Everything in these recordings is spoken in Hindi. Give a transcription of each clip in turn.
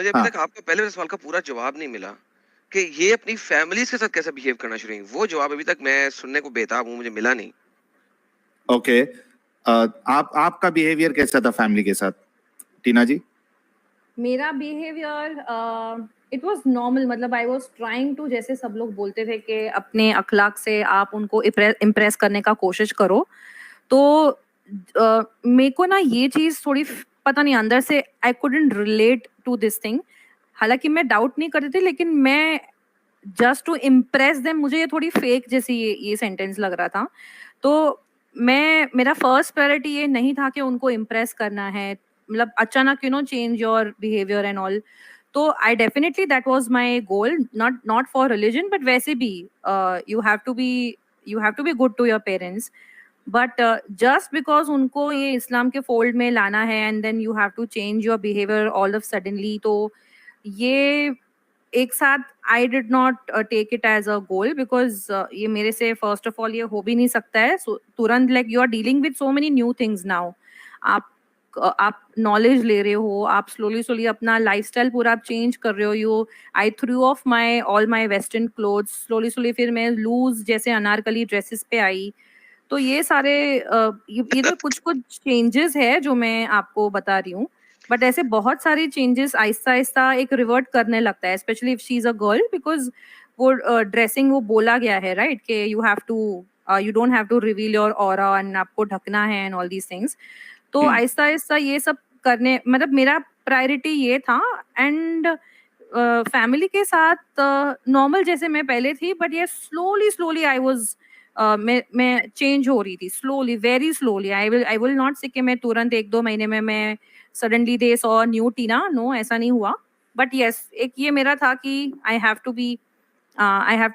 मुझे अभी हाँ तक आपका पहले वाले सवाल का पूरा जवाब नहीं मिला कि ये अपनी फैमिलीज़ के साथ कैसे बिहेव करना शुरू हुई? वो जवाब अभी तक मैं सुनने को बेताब हूँ, मुझे मिला नहीं। ओके। आप आपका बिहेवियर कैसा था फैमिली के साथ, टीना जी? मेरा बिहेवियर इट वाज नॉर्मल, मतलब आई वाज ट्राइंग टू, जैसे सब लोग बोलते थे कि अपने अखलाक से आप उनको इम्प्रेस करने का कोशिश करो। तो मेरे को ना ये चीज थोड़ी पता नहीं, अंदर से I couldn't relate to this thing. हालांकि मैं डाउट नहीं करती थी, लेकिन मैं जस्ट टू इम्प्रेस देम, मुझे ये थोड़ी फेक जैसी ये सेंटेंस लग रहा था। तो मेरा फर्स्ट प्रायोरिटी ये नहीं था कि उनको इम्प्रेस करना है, मतलब अचानक change your behaviour and all. तो I definitely that was my goal, not for religion, but वैसे भी you have to be good to your parents. But just because उनको ये इस्लाम के फोल्ड में लाना है and then you have to change your behaviour all of suddenly, तो ये एक साथ I did not take it as a goal, because ये मेरे से फर्स्ट ऑफ ऑल ये हो भी नहीं सकता है तुरंत। Like you are dealing with so many new things now. आप नॉलेज ले रहे हो, आप स्लोली स्लोली अपना लाइफस्टाइल पूरा आप चेंज कर रहे हो। You I through of my all my western clothes slowly slowly, फिर मैं लूज जैसे अनारकली ड्रेसेस पे आई। तो ये सारे ये तो कुछ कुछ चेंजेस है जो मैं आपको बता रही हूँ। बट ऐसे बहुत सारी चेंजेस आहिस्ता आहिस्ता एक रिवर्ट करने लगता है, specially if she is a girl, because वो ड्रेसिंग वो बोला गया है राइट कि you don't have to reveal your aura and आपको ढकना है एंड ऑल दीज थिंग्स। तो आहिस्ता आहिस्ता ये सब करने, मतलब मेरा प्रायोरिटी ये था। एंड फैमिली के साथ नॉर्मल जैसे मैं पहले थी, बट ये स्लोली स्लोली आई वाज मैं चेंज हो रही थी, slowly, very slowly. I will not say कि मैं तुरंत 1-2 महीने में मैं suddenly they saw new Tina, no ऐसा नहीं हुआ। बट यस, एक ये मेरा था कि I have to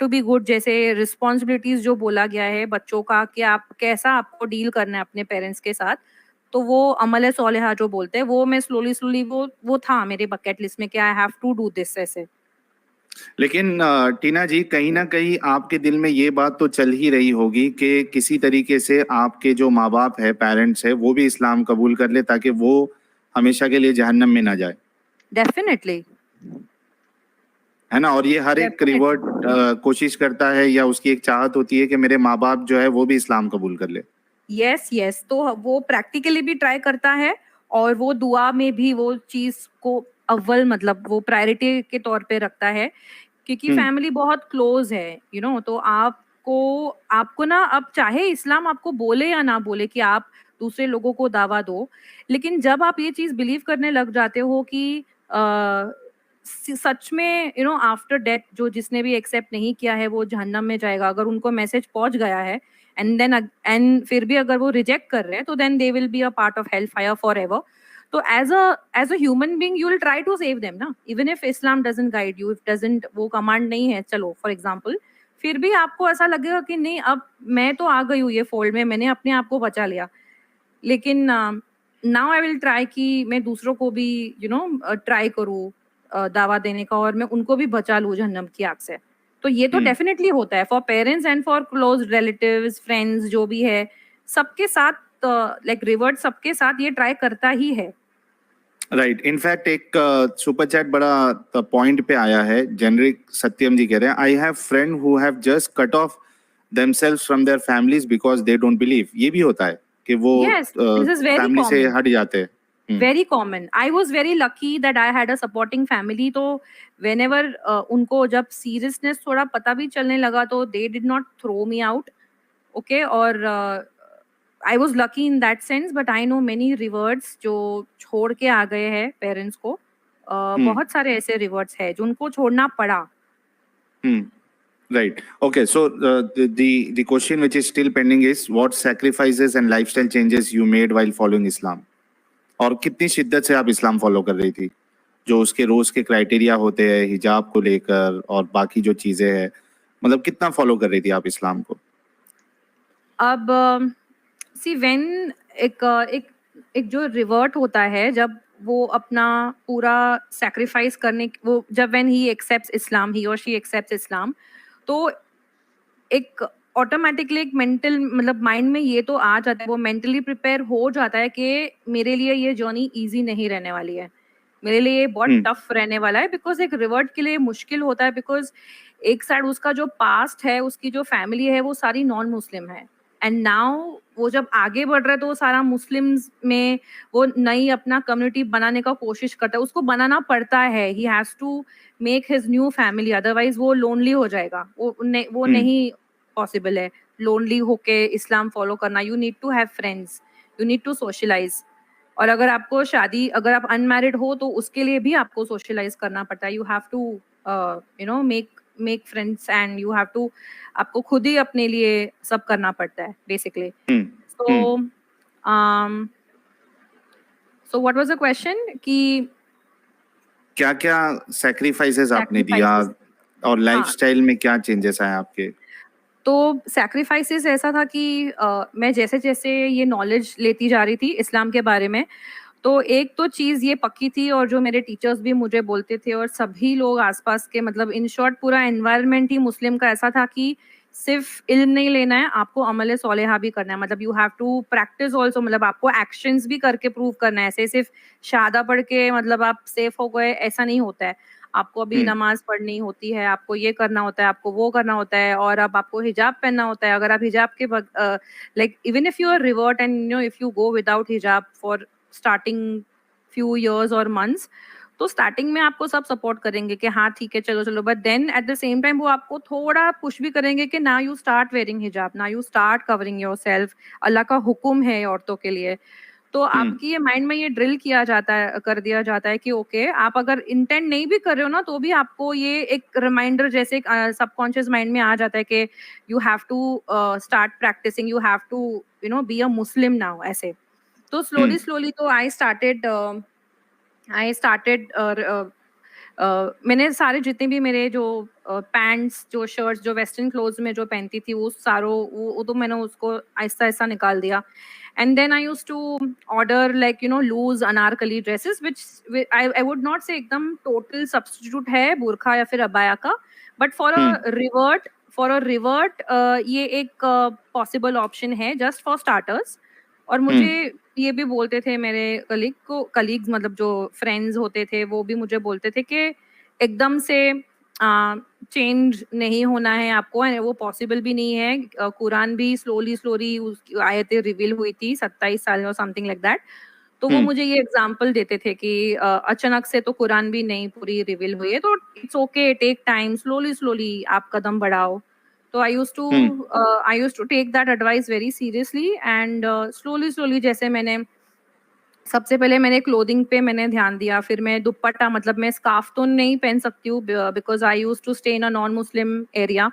be good, जैसे रिस्पॉन्सिबिलिटीज जो बोला गया है बच्चों का कि आप कैसा आपको डील करना है अपने पेरेंट्स के साथ। तो वो अमल सोलेहा जो बोलते हैं, वो मैं स्लोली स्लोली वो था मेरे बकेट लिस्ट में कि I have to do this ऐसे। लेकिन टीना जी, कहीं ना कहीं आपके दिल में ये बात तो चल ही रही होगी कि किसी तरीके से आपके जो माँ बाप है, पेरेंट्स है, वो भी इस्लाम कबूल कर ले ताकि वो हमेशा के लिए जहन्नम में ना जाए, डेफिनेटली। है ना? और ये हर एक रिवर्ट कोशिश करता है या उसकी एक चाहत होती है कि मेरे माँ बाप जो है वो भी इस्लाम कबूल कर ले। यस यस, तो वो प्रैक्टिकली भी ट्राई करता है और वो दुआ में भी वो चीज को अव्वल, मतलब वो प्रायोरिटी के तौर पे रखता है, क्योंकि फैमिली बहुत क्लोज है तो आपको आपको ना, अब चाहे इस्लाम आपको बोले या ना बोले कि आप दूसरे लोगों को दावा दो, लेकिन जब आप ये चीज बिलीव करने लग जाते हो कि सच में आफ्टर डेथ जो जिसने भी एक्सेप्ट नहीं किया है वो जहन्नम में जाएगा, अगर उनको मैसेज पहुंच गया है, एंड फिर भी अगर वो रिजेक्ट कर रहे हैं, तो then they will be a part of hell fire forever. तो as a human being you will try to save them ना, even if Islam doesn't guide you, if doesn't वो कमांड नहीं है, चलो फॉर एग्जांपल, फिर भी आपको ऐसा लगेगा कि नहीं, अब मैं तो आ गई हूँ ये फोल्ड में, मैंने अपने आप को बचा लिया। लेकिन नाउ आई विल ट्राई कि मैं दूसरों को भी ट्राई करूँ दावा देने का, और मैं उनको भी बचा लूँ जहन्नम की आग से। तो ये तो डेफिनेटली होता है for parents and for close relatives, friends जो भी है, सबके साथ, लाइक रिवर्ट सबके साथ ये ट्राई करता ही है। राइट। इनफैक्ट एक सुपर चैट बड़ा पॉइंट पे आया है। जेनरिक सत्यम जी कह रहे हैं, I have friend who have just cut off themselves from their families because they don't believe. ये भी होता है कि वो Yes, this is very family से common. हट जाते हैं। Very common. I was very lucky that I had a supporting family. तो whenever उनको जब seriousness थोड़ा पता भी चलने लगा, तो they did not throw me out. Okay, और I was lucky in that sense. But I know many rewards जो छोड़ के आ गए हैं parents को. बहुत सारे ऐसे rewards हैं जो उनको छोड़ना पड़ा. Right. Okay. So the question which is still pending is what sacrifices and lifestyle changes you made while following Islam? और कितनी शिद्दत से आप इस्लाम फॉलो कर रही थी, जो उसके रोज के क्राइटेरिया होते हैं हिजाब को लेकर और बाकी जो चीजें हैं, मतलब कितना फॉलो कर रही थी आप इस्लाम को? अब सी व्हेन एक जो रिवर्ट होता है, जब वो अपना पूरा सैक्रिफाइस करने, वो जब व्हेन ही एक्सेप्ट्स इस्लाम, ही और शी एक्सेप्ट्स इस्लाम, तो एक ऑटोमेटिकली एक मेंटल, मतलब माइंड में ये तो आ जाता है, वो मेंटली प्रिपेयर हो जाता है कि मेरे लिए ये जर्नी इजी नहीं रहने वाली है। मेरे लिए ये बहुत हम्म। टफ रहने वाला है, बिकॉज एक रिवर्ट के लिए मुश्किल होता है, बिकॉज एक साइड उसका जो पास्ट है, उसकी जो फैमिली है, वो सारी नॉन मुस्लिम है, एंड नाउ वो जब आगे बढ़ रहा है तो वो सारा मुस्लिम्स में वो नई अपना कम्युनिटी बनाने का कोशिश करता है, उसको बनाना पड़ता है, he has to make his new family, otherwise वो लोनली हो जाएगा, वो नहीं पॉसिबल है लोनली होके इस्लाम फॉलो करना। You need to have friends, you need to socialise, और अगर आपको शादी, अगर आप अनमैरिड हो तो उसके लिए भी आपको सोशलाइज करना पड़ता है, you have to you know make friends, and you have to, आपको खुद ही अपने लिए सब करना पड़ता है basically. So so what was the question कि क्या क्या सैक्रिफाइसेस आपने दिया Sacrifices. और लाइफस्टाइल में क्या चेंजेस आए आपके? तो सैक्रिफाइसेस ऐसा था कि मैं जैसे जैसे ये नॉलेज लेती जा रही थी इस्लाम के बारे में, तो एक तो चीज़ ये पक्की थी, और जो मेरे टीचर्स भी मुझे बोलते थे और सभी लोग आसपास के, मतलब इन शॉर्ट पूरा एनवायरनमेंट ही मुस्लिम का ऐसा था कि सिर्फ इल्म नहीं लेना है, आपको अमल सोलेहा भी करना है, मतलब you have to practise also, मतलब आपको एक्शंस भी करके प्रूव करना है, ऐसे सिर्फ शहादा पढ़ के मतलब आप सेफ हो गए ऐसा नहीं होता है, आपको अभी नमाज पढ़नी होती है, आपको ये करना होता है, आपको वो करना होता है, और अब आपको हिजाब पहनना होता है, अगर आप हिजाब के like even if you are revert and you know if you go without हिजाब फॉर स्टार्टिंग फ्यू इयर्स और मंथ्स, तो स्टार्टिंग में आपको सब सपोर्ट करेंगे कि हाँ ठीक है चलो चलो, but then at the same time वो आपको थोड़ा पुश भी करेंगे कि ना यू स्टार्ट वेयरिंग हिजाब, ना यू स्टार्ट कवरिंग योरसेल्फ, अल्लाह का हुक्म है औरतों के लिए। तो आपकी ये माइंड में ये ड्रिल किया जाता है, कर दिया जाता है कि ओके आप अगर इंटेंट नहीं भी कर रहे हो ना, तो भी आपको ये एक रिमाइंडर जैसे सबकॉन्शियस माइंड में आ जाता है कि you have to start practising, you have to you know be a Muslim now, ऐसे। तो स्लोली स्लोली तो आई स्टार्टेड मैंने सारे जितने भी मेरे जो पैंट्स, जो शर्ट्स, जो वेस्टर्न क्लोथ्स में जो पहनती थी, वो सारों वो तो मैंने उसको आहिस्ता आहिस्ता निकाल दिया, and then I used to order like you know loose anarkali dresses which I would not say एकदम total substitute है बुरखा या फिर अबाया का, but for a revert ये एक possible option है just for starters। और मुझे ये भी बोलते थे मेरे कलीग्स, मतलब जो फ्रेंड्स होते थे, वो भी मुझे बोलते थे कि एकदम से चेंज नहीं होना है आपको, वो पॉसिबल भी नहीं है, कुरान भी स्लोली स्लोली उसकी आयतें रिवील हुई थी 27 साल और समथिंग लाइक दैट। तो वो मुझे ये एग्जांपल देते थे कि अचानक से तो कुरान भी नहीं पूरी रिवील हुई है, तो it's okay, take time, slowly slowly आप कदम बढ़ाओ। तो I used to take that advice very seriously, and slowly slowly जैसे मैंने सबसे पहले मैंने क्लोथिंग पे मैंने ध्यान दिया, फिर मैं दुपट्टा, मतलब मैं स्कार्फ तो नहीं पहन सकती हूँ because I use to stay in a non Muslim area,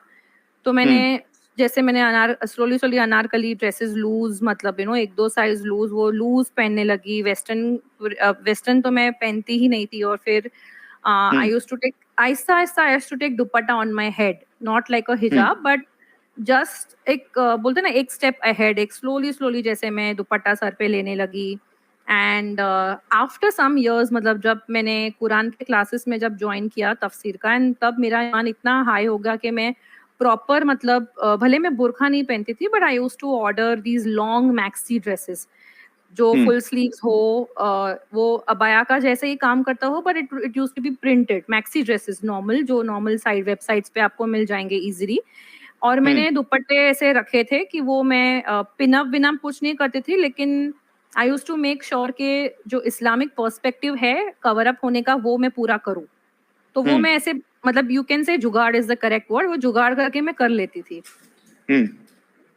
तो मैंने जैसे मैंने slowly slowly Anarkali dresses loose, मतलब यू नो 1-2 साइज लूज, वो लूज पहनने लगी। वेस्टर्न तो मैं पहनती ही नहीं थी, और फिर आई यूज्ड टू टेक आहिस्ता आहिस्ता I used to take dupatta on my head, not like a हिजाब बट जस्ट एक बोलते ना एक स्टेप अहेड, एक स्लोली स्लोली जैसे मैं दुपट्टा सर पे लेने लगी। एंड आफ्टर सम इयर्स, मतलब जब मैंने कुरान के क्लासेस में जब ज्वाइन किया तफसीर का, एंड तब मेरा ईमान इतना हाई हो गया कि मैं प्रॉपर, मतलब भले मैं बुरखा नहीं पहनती थी, but I used to order these long maxi dresses जो फुल स्लीव्स हो, वो अबाया का जैसे ही काम करता हो, but it used to be printed maxi dresses, normal जो नॉर्मल साइड वेबसाइट्स पे आपको मिल जाएंगे इजीली। और मैंने दुपट्टे ऐसे रखे थे कि वो मैं पिनअप विनअप कुछ नहीं करती थी, लेकिन आई यूज टू मेक श्योर कि जो इस्लामिक पर्सपेक्टिव है कवर अप होने का, वो मैं पूरा करूं। तो वो मैं ऐसे, मतलब यू कैन से जुगाड़ इज द करेक्ट वर्ड, वो जुगाड़ करके मैं कर लेती थी।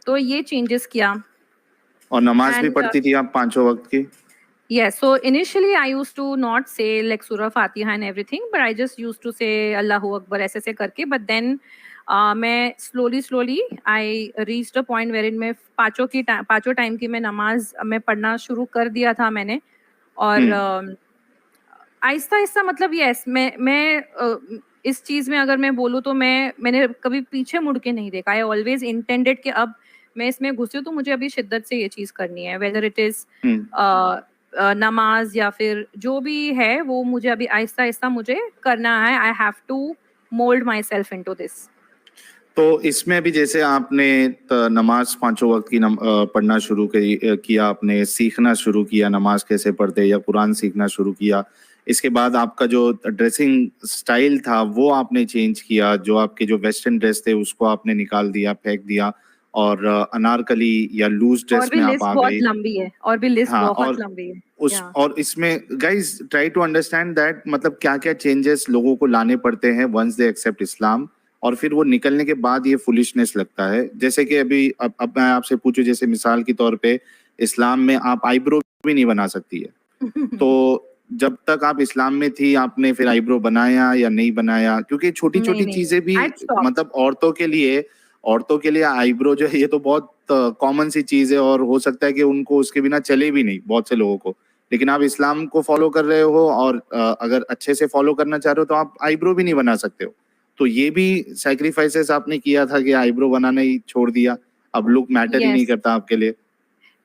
तो ये चेंजेस किया। और नमाज भी पढ़ती थी आप 5 वक्त की? Yes, so initially I used to not say like Surah Fatiha and everything, but I just used to say Allahu Akbar ऐसे करके, but then मैं slowly I reached a point wherein मैं पांचों टाइम की मैं नमाज मैं पढ़ना शुरू कर दिया था मैंने। और आहिस्ता आहिस्ता, मतलब यस, मैं इस चीज में अगर मैं बोलूँ तो मैंने कभी पीछे मुड़ के नहीं देखा। आई ऑलवेज इंटेंडेड कि अब मैं इसमें घुसी हूँ तो मुझे अभी शिद्दत से ये चीज करनी है, वेदर इट इज नमाज या फिर जो भी है, वो मुझे अभी आहिस्ता आहिस्ता मुझे करना है। I have to mould myself into this. तो इसमें भी जैसे आपने नमाज 5 वक्त की पढ़ना शुरू किया, आपने सीखना शुरू किया नमाज कैसे पढ़ते या कुरान सीखना शुरू किया, इसके बाद आपका जो ड्रेसिंग स्टाइल था वो आपने चेंज किया, जो आपके जो वेस्टर्न ड्रेस थे उसको आपने निकाल दिया, फेंक दिया, और अनारकली या लूज और ड्रेस भी में आप लिस्ट आ बहुत गई। लंबी है, और भी लिस्ट हाँ, बहुत लंबी है। उस या और इसमें guys try to understand that, मतलब क्या क्या चेंजेस लोगों को लाने पड़ते हैं वंस दे एक्सेप्ट इस्लाम, और फिर वो निकलने के बाद ये फुलिशनेस लगता है। जैसे कि अभी अब मैं आपसे पूछूं, जैसे मिसाल के तौर पे इस्लाम में आप आईब्रो भी नहीं बना सकती है, तो जब तक आप इस्लाम में थी आपने फिर आईब्रो बनाया या नहीं बनाया? क्योंकि छोटी नहीं छोटी नहीं, चीजें भी, आई स्टॉप। मतलब औरतों के लिए आईब्रो जो है ये तो बहुत कॉमन सी चीज है, और हो सकता है कि उनको उसके बिना चले भी नहीं बहुत से लोगों को। लेकिन आप इस्लाम को फॉलो कर रहे हो, और अगर अच्छे से फॉलो करना चाह रहे हो तो आप आईब्रो भी नहीं बना सकते हो। तो ये भी सैक्रिफाइसेस आपने किया था कि आईब्रो बनाना ही छोड़ दिया, अब लुक मैटर ही नहीं यस करता आपके लिए?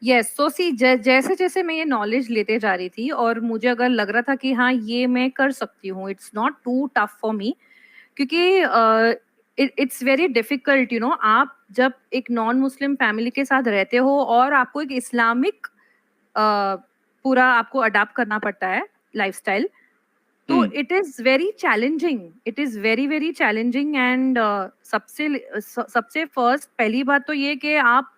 यस, सो सी जैसे जैसे मैं ये नॉलेज लेते जा रही थी और मुझे अगर लग रहा था कि हाँ ये मैं कर सकती हूँ, it's not too tough for me, क्योंकि it's very difficult, you know, आप जब एक नॉन मुस्लिम फैमिली के साथ रहते हो और आपको एक इस्लामिक पूरा आपको अडाप्ट करना पड़ता है लाइफस्टाइल, तो hmm. It is very challenging, it is very very challenging. And सबसे फर्स्ट पहली बात तो ये कि आप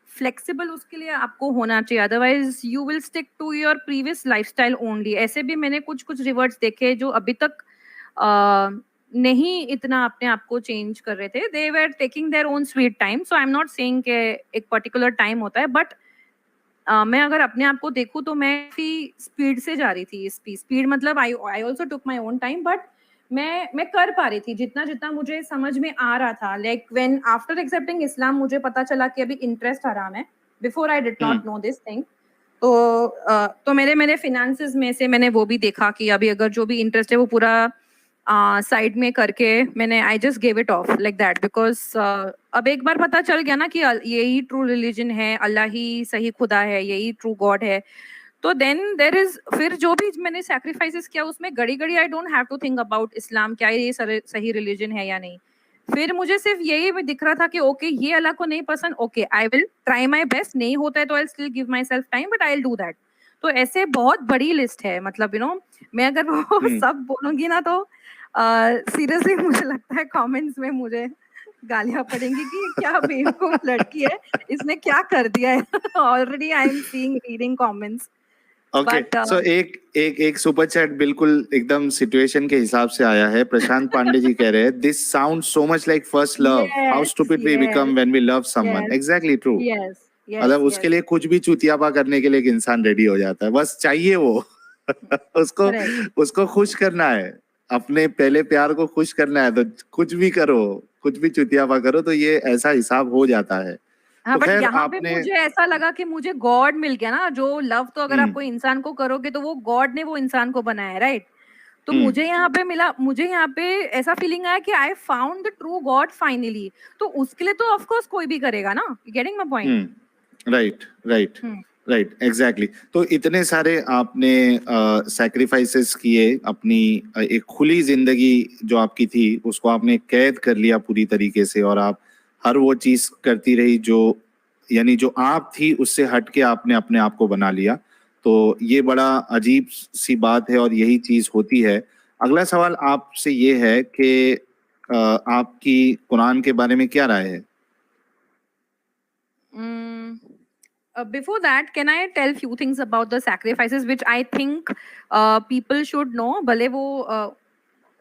फ्लेक्सिबल उसके लिए आपको होना चाहिए, otherwise you will stick to your previous lifestyle only. ऐसे भी मैंने कुछ कुछ रिवर्ट्स देखे जो अभी तक नहीं इतना अपने आप को चेंज कर रहे थे, they were taking their own sweet time. So I am not saying कि एक पर्टिकुलर टाइम होता है, बट मैं अगर अपने आप को देखूं तो मैं काफी स्पीड से जा रही थी। स्पीड मतलब I I also took my own time, but मैं कर पा रही थी जितना जितना मुझे समझ में आ रहा था। लाइक व्हेन आफ्टर एक्सेप्टिंग इस्लाम मुझे पता चला कि अभी इंटरेस्ट हराम है। Before I did hmm. Not know this thing. तो मेरे मेरे फिनेंसेस में से मैंने वो भी देखा कि अभी अगर जो भी इंटरेस्ट है वो पूरा साइड में करके मैंने I just give it of like that, because अब एक बार पता चल गया ना कि यही ट्रू रिलीजन है, अल्लाह ही सही खुदा है, यही ट्रू गॉड है। तो देन देर इज, फिर जो भी मैंने सैक्रिफाइसेस किया उसमें घड़ी घड़ी I don't have to think about Islam क्या ये सही रिलीजन है या नहीं। फिर मुझे सिर्फ यही भी दिख रहा था कि ओके ये अल्लाह को नहीं पसंद, okay I will try my best, नहीं होता है तो I still give my self time, but I will do that. तो ऐसे बहुत बड़ी लिस्ट है, मतलब यू नो मैं अगर वो हम्म। सब बोलूंगी ना तो सीरियसली मुझे लगता है कमेंट्स में मुझे गालियां पड़ेंगी कि ये क्या बेवकूफ लड़की है, इसने क्या कर दिया है। Already I am seeing reading comments, okay, but so एक एक एक सुपर चैट बिल्कुल एकदम सिचुएशन के हिसाब से आया है। प्रशांत पांडे जी कह रहे हैं, this sound so much like first love, how yes stupid we yes become when we love someone. Yes exactly true. Yes yes मतलब उसके यस, लिए कुछ भी चुतियापा करने के लिए एक इंसान रेडी हो जाता है, बस चाहिए वो। उसको करेक्ट। उसको खुश करना है, अपने पहले प्यार को खुश करना है, तो कुछ भी करो, कुछ भी चुतियापा करो, तो ये ऐसा हिसाब हो जाता है। हाँ, तो बट खैर यहाँ पे आपने। मुझे ऐसा लगा कि मुझे गॉड मिल गया ना, जो लव तो अगर आप हम्म। कोई इंसान को करोगे तो वो गॉड ने वो इंसान को बनाया है, राइट? तो हम्म। मुझे यहाँ पे मिला, मुझे यहाँ पे ऐसा फीलिंग आया कि I found the true God finally. तो उसके लिए तो ऑफ कोर्स कोई भी करेगा ना, getting my point. Right, right, hmm. Right, exactly. तो इतने सारे आपने सैक्रिफाइसेस किए, अपनी एक खुली जिंदगी जो आपकी थी उसको आपने कैद कर लिया पूरी तरीके से, और आप हर वो चीज करती रही जो, यानी जो आप थी उससे हट के आपने अपने आप को बना लिया। तो ये बड़ा अजीब सी बात है और यही चीज होती है। अगला सवाल आपसे ये है कि आपकी कुरान के बारे में क्या राय है? Before that, can I tell few things about the sacrifices which I think people should know? भले वो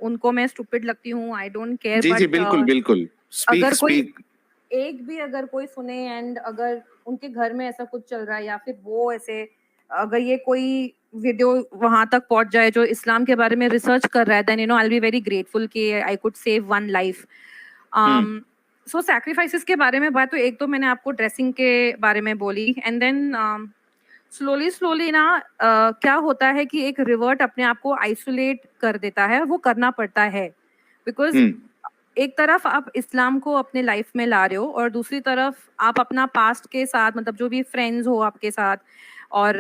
उनको मैं stupid लगती हूँ, I don't care, ji ji, but बिल्कुल बिल्कुल, स्पीक अगर कोई स्पीक। एक भी अगर कोई सुने एंड अगर उनके घर में ऐसा कुछ चल रहा है या फिर वो ऐसे, अगर ये कोई वीडियो वहां तक पहुंच जाए जो इस्लाम के बारे में रिसर्च कर रहा है, then you know I will be very grateful कि I could save one life. So sacrifices के बारे में बात, तो एक तो मैंने आपको ड्रेसिंग के बारे में बोली, एंड देन स्लोली स्लोली ना क्या होता है कि एक रिवर्ट अपने आप को आइसोलेट कर देता है, वो करना पड़ता है, बिकॉज एक तरफ आप इस्लाम को अपने लाइफ में ला रहे हो और दूसरी तरफ आप अपना पास्ट के साथ, मतलब जो भी फ्रेंड्स हो आपके साथ और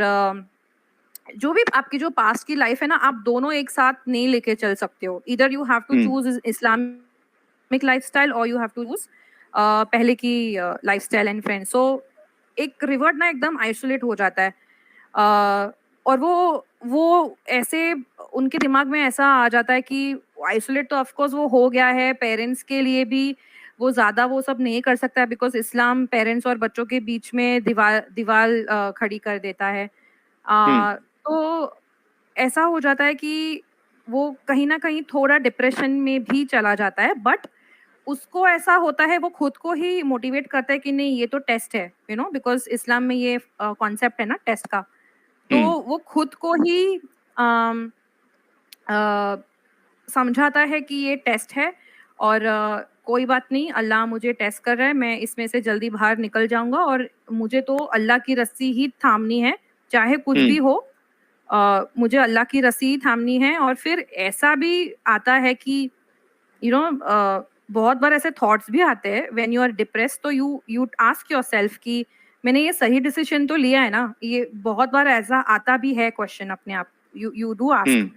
जो भी आपकी जो पास्ट की लाइफ है ना, आप दोनों एक साथ नहीं लेके चल सकते हो। इधर you have to choose Islamic lifestyle और यू हैव टू चूज पहले की लाइफस्टाइल एंड फ्रेंड्स। सो एक रिवर्ट ना एकदम आइसोलेट हो जाता है, और वो ऐसे उनके दिमाग में ऐसा आ जाता है कि आइसोलेट तो ऑफ कोर्स वो हो गया है, पेरेंट्स के लिए भी वो ज़्यादा वो सब नहीं कर सकता है बिकॉज़ इस्लाम पेरेंट्स और बच्चों के बीच में दीवार खड़ी कर देता है। तो ऐसा हो जाता है कि वो कहीं न कहीं थोड़ा डिप्रेशन में भी चला जाता है, बट उसको ऐसा होता है वो खुद को ही मोटिवेट करता है कि नहीं ये तो टेस्ट है, बिकॉज़ इस्लाम में ये कॉन्सेप्ट है ना टेस्ट का। तो वो खुद को ही अम, अ, समझाता है कि ये टेस्ट है और कोई बात नहीं, अल्लाह मुझे टेस्ट कर रहा है, मैं इसमें से जल्दी बाहर निकल जाऊँगा और मुझे तो अल्लाह की रस्सी ही थामनी है, चाहे कुछ भी हो। मुझे अल्लाह की रस्सी ही थामनी है और फिर ऐसा भी आता है कि बहुत बार ऐसे थॉट्स भी आते हैं व्हेन यू आर डिप्रेस्ड, तो यू आस्क योरसेल्फ कि मैंने ये सही डिसीजन तो लिया है ना? ये बहुत बार ऐसा आता भी है क्वेश्चन अपने आप, you do ask.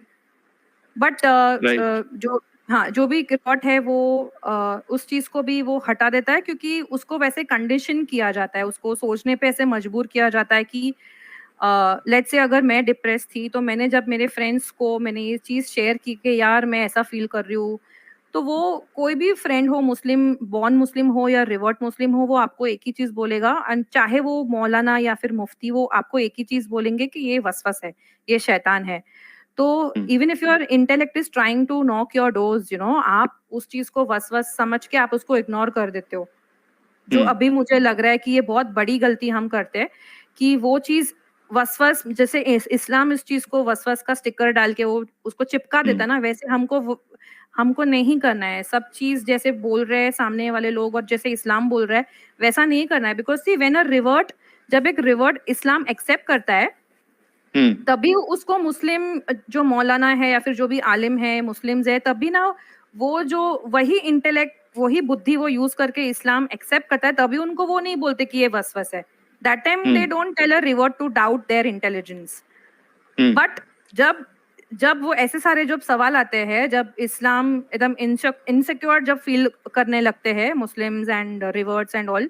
But right. जो हाँ, जो भी रिकॉर्ड है वो उस चीज़ को भी वो हटा देता है क्योंकि उसको वैसे कंडीशन किया जाता है, उसको सोचने पे ऐसे मजबूर किया जाता है कि लेट्स से अगर मैं डिप्रेस थी तो मैंने जब मेरे फ्रेंड्स को मैंने ये चीज़ शेयर की कि यार मैं ऐसा फ़ील कर रही हूँ, तो वो कोई भी फ्रेंड हो, मुस्लिम बॉर्न मुस्लिम हो या रिवर्ट मुस्लिम हो, वो आपको एक ही चीज़ बोलेगा एंड चाहे वो मौलाना या फिर मुफ्ती, वो आपको एक ही चीज़ बोलेंगे कि ये वसवस है, ये शैतान है। तो even if your intellect is trying to knock your doors, आप उस चीज को वसवस समझ के आप उसको इग्नोर कर देते हो। जो अभी मुझे लग रहा है कि ये बहुत बड़ी गलती हम करते हैं कि वो चीज वसवस, जैसे इस्लाम इस चीज को वसवस का स्टिकर डाल के वो उसको चिपका देता है ना, वैसे हमको नहीं करना है। सब चीज जैसे बोल रहे हैं सामने वाले लोग और जैसे इस्लाम बोल रहा है वैसा नहीं करना है, because see when a revert, जब एक रिवर्ट इस्लाम एक्सेप्ट करता है तभी उसको मुस्लिम जो मौलाना है या फिर जो भी आलिम है मुस्लिम्स है, तभी ना वो जो वही इंटेलेक्ट वही बुद्धि वो यूज करके इस्लाम एक्सेप्ट करता है, तभी उनको वो नहीं बोलते कि ये वसवस है। That time they don't tell a revert to doubt their intelligence. But जब जब वो ऐसे सारे जब सवाल आते हैं, जब इस्लाम एकदम इनसिक्योर जब फील करने लगते हैं Muslims and reverts and all,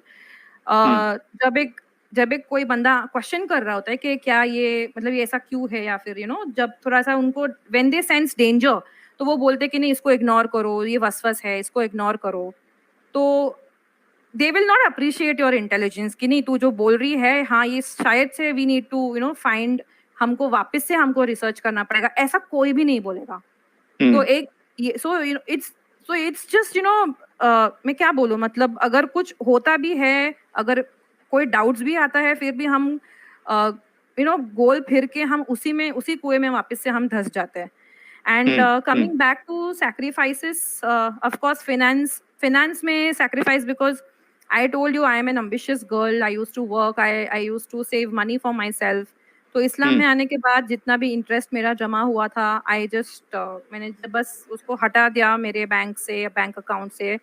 जब एक कोई बंदा क्वेश्चन कर रहा होता है कि क्या ये मतलब ये ऐसा क्यों है, या फिर जब थोड़ा सा उनको व्हेन दे सेंस डेंजर, तो वो बोलते हैं कि नहीं इसको इग्नोर करो, ये वसवस है, इसको इग्नोर करो। तो they will not appreciate your intelligence कि नहीं तू जो बोल रही है, हाँ ये शायद से वी नीड टू फाइंड, हमको वापस से हमको रिसर्च करना पड़ेगा, ऐसा कोई भी नहीं बोलेगा। तो एक ये इट्स जस्ट मैं क्या बोलूं, मतलब अगर कुछ होता भी है, अगर कोई डाउट्स भी आता है, फिर भी हम गोल फिर के हम उसी कुएं में वापस से हम धंस जाते हैं। And coming back to sacrifices, of course finance में sacrifice, because I told you I am an ambitious girl, I used to work, I used to save money for myself. तो इस्लाम में आने के बाद जितना भी इंटरेस्ट मेरा जमा हुआ था, मैंने बस उसको हटा दिया मेरे बैंक से, बैंक अकाउंट से,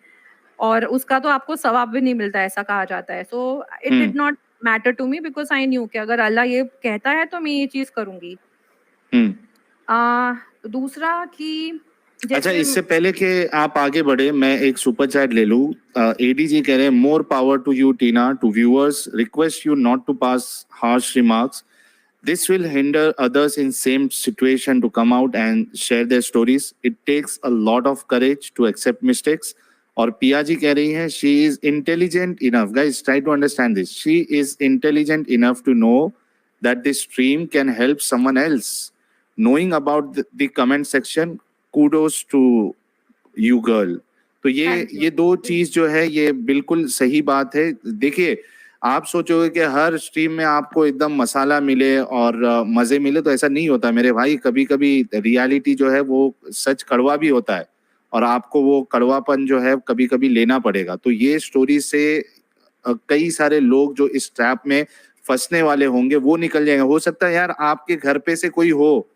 और उसका तो आपको सवाब भी नहीं मिलता, ऐसा कहा जाता है। So it did not matter to me because I knew कि अगर अल्लाह ये कहता है तो मैं ये चीज करूंगी। दूसरा कि अच्छा, जैसे इससे पहले कि आप आगे बढ़े, मैं एक सुपर चैट ले लूं। एडी जी कह रहे हैं, more power to you Tina, two viewers request you not to pass harsh remarks, this will hinder others in same situation to come out and share their stories, it takes a lot of courage to accept mistakes. और पिया जी कह रही हैं, she is intelligent enough, guys try to understand this, she is intelligent enough to know that this stream can help someone else. Knowing about the comment section, kudos to you girl. तो Thank you. ये दो चीज जो है ये बिल्कुल सही बात है। देखिए, आप सोचोगे कि हर स्ट्रीम में आपको एकदम मसाला मिले और मजे मिले, तो ऐसा नहीं होता मेरे भाई। कभी कभी रियलिटी जो है वो सच कड़वा भी होता है और आपको वो कड़वापन जो है कभी कभी लेना पड़ेगा। तो ये स्टोरी से कई सारे लोग जो इस ट्रैप में फंसने वाले होंगे वो निकल जाएंगे। हो सकता है यार आपके घर पे से कोई हो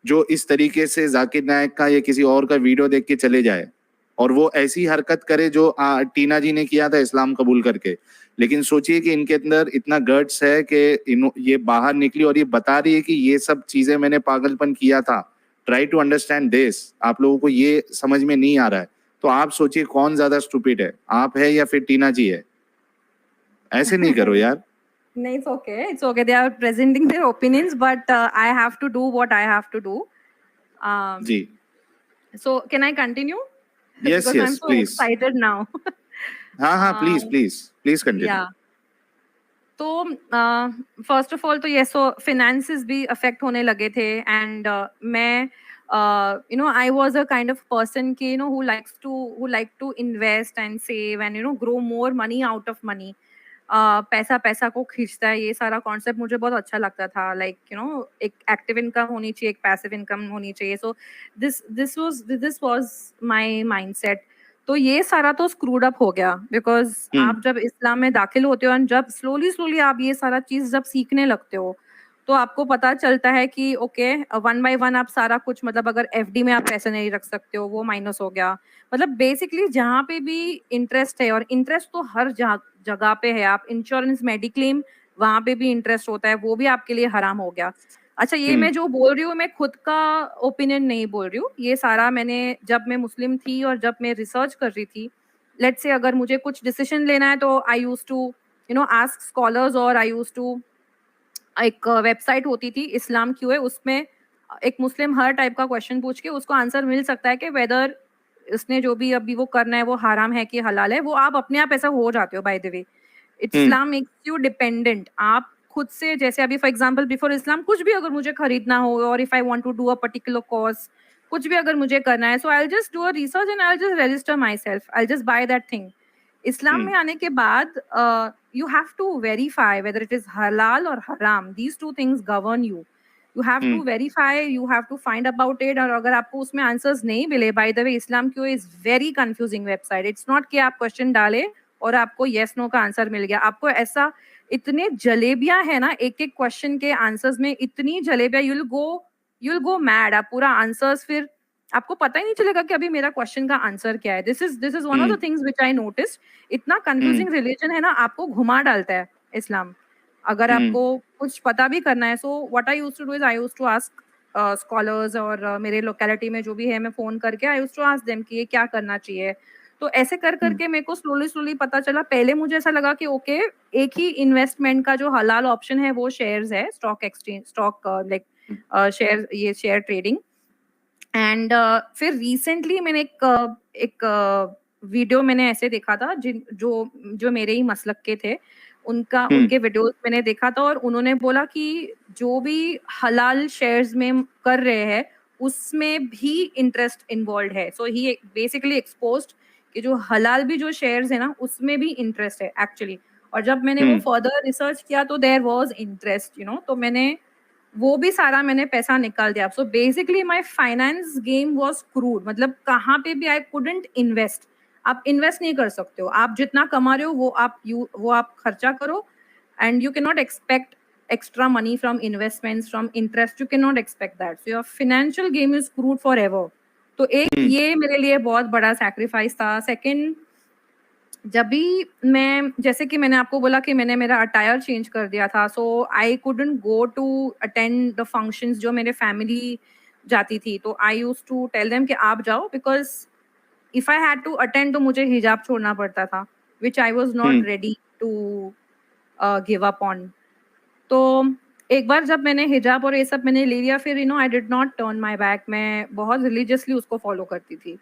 जो इस तरीके से जाकिर नायक का या किसी और का वीडियो देख के चले जाए और वो ऐसी हरकत करे जो टीना जी ने किया था इस्लाम कबूल करके। लेकिन सोचिए कि इनके अंदर इतना गट्स है कि ये बाहर निकली और ये बता रही है कि ये सब चीजें मैंने पागलपन किया था। Try to understand this. आप लोगों को ये समझ में नहीं आ रहा है तो आप सोचिए कौन ज्यादा स्टूपिड है, आप है या फिर टीना जी है। ऐसे नहीं करो यार। No, it's okay. They are presenting their opinions, but I have to do what I have to do. जी, So can I continue? Yes Because I'm yes so please, excited now. हाँ हाँ Uh, please please please continue. yeah. तो फर्स्ट ऑफ ऑल तो ये सो फिनेंसेस भी अफेक्ट होने लगे थे एंड मैं I was a kind of person के who like to invest and save and grow more money out of money. पैसा पैसा को खींचता है, ये सारा कॉन्सेप्ट मुझे बहुत अच्छा लगता था। लाइक एक एक्टिव इनकम होनी चाहिए, एक पैसिव इनकम होनी चाहिए। So this was my mindset. तो ये सारा तो स्क्रूड अप हो गया बिकॉज आप जब इस्लाम में दाखिल होते हो और जब स्लोली स्लोली आप ये सारा चीज जब सीखने लगते हो तो आपको पता चलता है कि ओके, वन बाय वन आप सारा कुछ, मतलब अगर एफडी में आप पैसे नहीं रख सकते हो वो माइनस हो गया। मतलब बेसिकली जहाँ पे भी इंटरेस्ट है, और इंटरेस्ट तो हर जगह पे है, आप इंश्योरेंस मेडिक्लेम वहां पे भी इंटरेस्ट होता है, वो भी आपके लिए हराम हो गया। अच्छा, ये मैं जो बोल रही हूँ मैं खुद का ओपिनियन नहीं बोल रही हूँ, ये सारा मैंने जब मैं मुस्लिम थी और जब मैं रिसर्च कर रही थी, लेट्स से अगर मुझे कुछ डिसीजन लेना है तो I use to ask scholars, और आई यूज टू एक वेबसाइट होती थी इस्लाम क्यू है, उसमें एक मुस्लिम हर टाइप का क्वेश्चन पूछ के उसको आंसर मिल सकता है कि वेदर इसने जो भी अभी वो करना है वो हराम है कि हलाल है। वो आप अपने आप ऐसा हो जाते हो by the way. Islam makes you dependent. आप खुद से, जैसे अभी फॉर एग्जांपल बिफोर इस्लाम कुछ भी अगर मुझे खरीदना हो और if I want to do a particular course, कुछ भी अगर मुझे करना है, so I will just do a research and I will just register myself, I will just buy that thing. इस्लाम में आने के बाद you have to verify whether it is halal or haram. These two things govern you. You have to verify, you have to find about it, और अगर आपको उसमें आंसर्स नहीं मिले, by the way इस्लाम क्यों is very confusing website. It's not कि आप क्वेश्चन डाले और आपको येस नो का आंसर मिल गया। आपको ऐसा इतने जलेबियां है ना, एक एक क्वेश्चन के आंसर्स में इतनी जलेबियां, you'll go mad। आप पूरा आंसर्स फिर आपको पता ही नहीं चलेगा कि अभी मेरा क्वेश्चन का आंसर क्या है। This is one of the things which I noticed. इतना कंफ्यूजिंग रिलीजन है ना, आपको घुमा डालता है इस्लाम अगर आपको कुछ पता भी करना है। So what I used to do is I used to ask scholars, और मेरे लोकेलिटी में जो भी है मैं फोन करके I used to ask them कि ये क्या करना चाहिए। तो ऐसे कर करके मेरे को स्लोली स्लोली पता चला। पहले मुझे ऐसा लगा कि ओके, एक ही इन्वेस्टमेंट का जो हलाल ऑप्शन है वो शेयर्स है, stock exchange, stock like share, ये शेयर ट्रेडिंग। एंड फिर रिसेंटली मैंने एक वीडियो मैंने ऐसे देखा था, जिन जो जो मेरे ही मसलक के थे, उनके वीडियोस मैंने देखा था, और उन्होंने बोला कि जो भी हलाल शेयर्स में कर रहे हैं उसमें भी इंटरेस्ट इन्वॉल्व है। सो ही बेसिकली एक्सपोज्ड कि जो हलाल भी जो शेयर्स है ना उसमें भी इंटरेस्ट है एक्चुअली। और जब मैंने वो फर्दर रिसर्च किया तो देयर वाज इंटरेस्ट, तो मैंने वो भी सारा मैंने पैसा निकाल दिया। So basically my finance game was crude. मतलब कहाँ पे भी आई कुडंट इन्वेस्ट। आप इन्वेस्ट नहीं कर सकते हो, आप जितना कमा रहे हो वो आप खर्चा करो, and you can not expect extra money from investments, from interest, you can not expect that. So your financial game is crude for ever. तो एक ये मेरे लिए बहुत बड़ा सैक्रिफाइस था। सेकंड, जब भी मैं, जैसे कि मैंने आपको बोला कि मैंने मेरा अटायर चेंज कर दिया था, so I couldn't go to attend the functions जो मेरे फैमिली जाती थी। तो I use to tell them कि आप जाओ, because if I had to attend तो मुझे हिजाब छोड़ना पड़ता था, which I was not ready to give up on. तो एक बार जब मैंने हिजाब और ये सब मैंने ले लिया, फिर आई did not turn my back. मैं बहुत रिलीजियसली उसको फॉलो करती थी,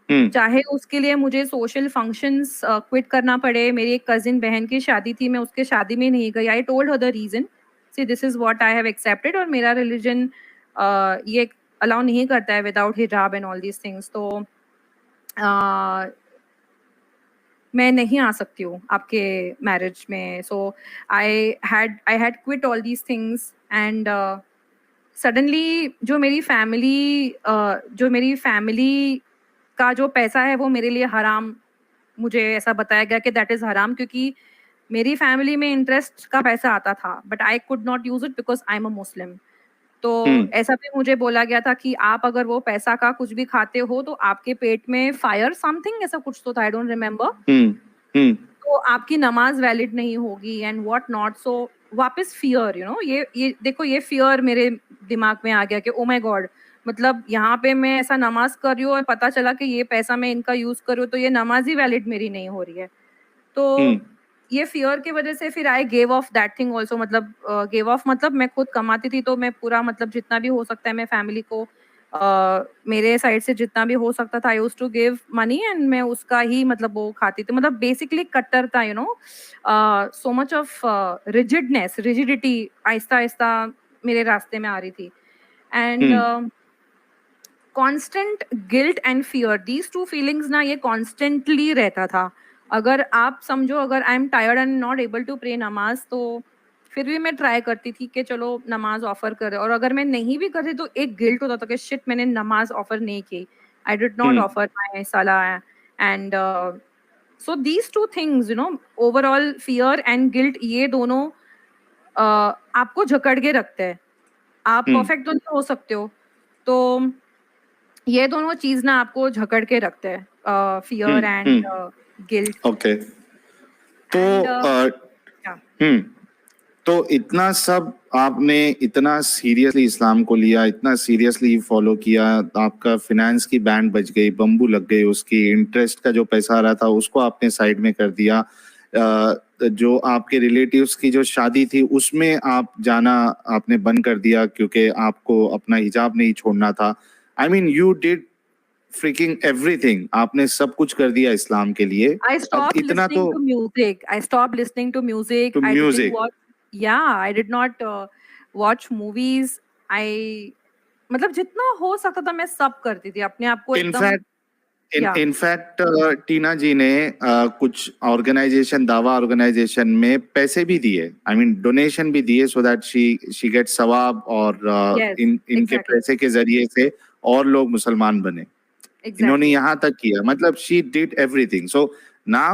चाहे उसके लिए मुझे सोशल फंक्शंस क्विट करना पड़े। मेरी एक कजिन बहन की शादी थी, मैं उसके शादी में नहीं गई। I told her the reason, see this is what I have accepted, और मेरा रिलीजन ये अलाउ नहीं करता है विदाउट हिजाब एंड ऑल दीज थिंग्स। तो मैं नहीं आ सकती हूँ आपके मैरिज में। So I had quit all these things, and suddenly जो मेरी फैमिली का जो पैसा है वो मेरे लिए हराम, मुझे ऐसा बताया गया कि दैट इज हराम, क्योंकि मेरी फैमिली में इंटरेस्ट का पैसा आता था, but I could not use it because I am a Muslim. तो ऐसा भी मुझे बोला गया था कि आप अगर वो पैसा का कुछ भी खाते हो तो आपके पेट में फायर समथिंग ऐसा कुछ तो था, आई डोंट रिमेम्बर, तो आपकी नमाज वैलिड नहीं होगी एंड व्हाट नॉट। सो वापस फियर, ये देखो, ये फियर मेरे दिमाग में आ गया कि ओ माय गॉड, मतलब यहाँ पे मैं ऐसा नमाज कर रही हूँ और पता चला कि ये पैसा मैं इनका यूज कर रही हूँ तो ये नमाज ही वैलिड मेरी नहीं हो रही है। तो ये फियर की वजह से फिर I gave of that thing also. मतलब गेव ऑफ मतलब मैं खुद कमाती थी तो मैं पूरा, मतलब जितना भी हो सकता है मैं फैमिली को मेरे साइड से जितना भी हो सकता था I used to give money and मैं उसका ही मतलब वो खाती थी, मतलब बेसिकली कट्टर था, you know, so much of rigidity आहिस्ता आहिस्ता मेरे रास्ते में आ रही थी and constant guilt and fear, these two feelings ना ये कॉन्स्टेंटली रहता था। अगर आप समझो, अगर I am tired and not able to pray नमाज, तो फिर भी मैं ट्राई करती थी कि चलो नमाज ऑफर करे, और अगर मैं नहीं भी करती तो एक गिल्ट होता था कि शिट मैंने नमाज ऑफर नहीं की, I did not offer my सला and so these two things, you know, overall fear and guilt, ये दोनों आपको जकड़ के रखते हैं। आप परफेक्ट तो नहीं हो सकते हो, तो ये दोनों चीज ना आपको जकड़ के रखते हैं, फियर एंड गिल्ट। ओके, तो तो इतना सब आपने इतना सीरियसली इस्लाम को लिया, इतना सीरियसली फॉलो किया, आपका फिनेंस की बैंड बज गई, बम्बू लग गई, उसकी इंटरेस्ट का जो पैसा आ रहा था उसको आपने साइड में कर दिया, जो आपके रिलेटिव्स की जो शादी थी उसमें आप जाना आपने बंद कर दिया क्योंकि आपको अपना हिजाब नहीं छोड़ना था। I mean you did freaking everything, आपने सब कुछ कर दिया इस्लाम के लिए। I stopped इतना listening तो to music. I stopped listening to music. To I music. didn't watch. Yeah, I did not watch movies. I मतलब जितना हो सकता था मैं सब करती थी, अपने आप को एकदम। इनफैक्ट टीना जी ने कुछ ऑर्गेनाइजेशन, दावा ऑर्गेनाइजेशन में पैसे भी दिए, आई मीन डोनेशन भी दिए, सो दैट शी गेट सवाब, और Yes, इनके exactly. पैसे के जरिए से और लोग मुसलमान बने। Exactly. इन्होंने यहाँ तक किया, मतलब she did everything. So now